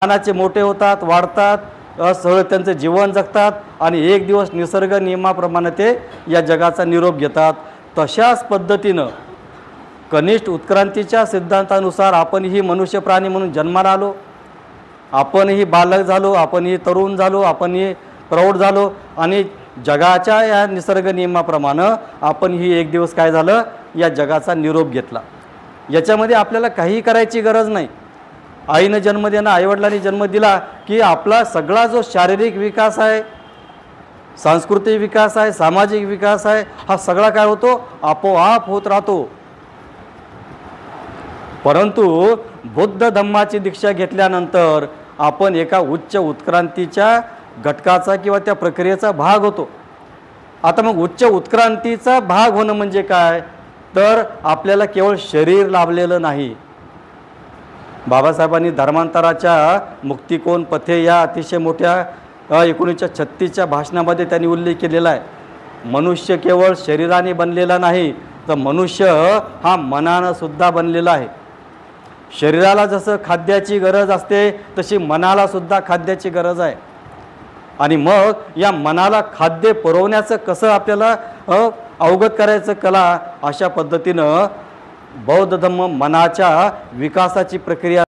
लहानाचे मोठे होतात, वाढतात, सगळं त्यांचं जीवन जगतात आणि एक दिवस निसर्ग नियमाप्रमाणे ते या जगाचा निरोप घेतात। तशाच पद्धतीनं कनिष्ठ उत्क्रांतीच्या सिद्धांतानुसार आपणही मनुष्य प्राणी म्हणून जन्माला आलो, आपणही बालक झालो, आपणही तरुण झालो, आपणही प्रौढ झालो आणि जगाच्या या निसर्ग नियमाप्रमाणे आपणही एक दिवस काय झालं, या जगाचा निरोप घेतला। याच्यामध्ये आपल्याला काही करायची गरज नाही। आईनं जन्म देणं, आईवडिलांनी जन्म दिला की आपला सगळा जो शारीरिक विकास आहे, सांस्कृतिक विकास आहे, सामाजिक विकास आहे, हा सगळा काय होतो, आपोआप होत राहतो। परंतु बुद्ध धम्माची दीक्षा घेतल्यानंतर आपण एका उच्च उत्क्रांतीच्या घटकाचा किंवा त्या प्रक्रियेचा भाग होतो। आता मग उच्च उत्क्रांतीचा भाग होणं म्हणजे काय, तर आपल्याला केवळ शरीर लाभलेलं नाही। बाबासाहेबांनी धर्मांतराच्या मुक्तिकोन पथे या अतिशय मोठ्या 1936च्या भाषणामध्ये त्यांनी उल्लेख केलेला आहे। मनुष्य केवळ शरीराने बनलेला नाही, तर मनुष्य हा मनानं सुद्धा बनलेला आहे। शरीराला जसं खाद्याची गरज असते तशी मनाला सुद्धा खाद्याची गरज आहे। आणि मग या मनाला खाद्य पुरवण्याचं कसं आपल्याला अवगत करायचं कला, अशा पद्धतीनं बौद्ध धम्म मनाच्या विकासाची प्रक्रिया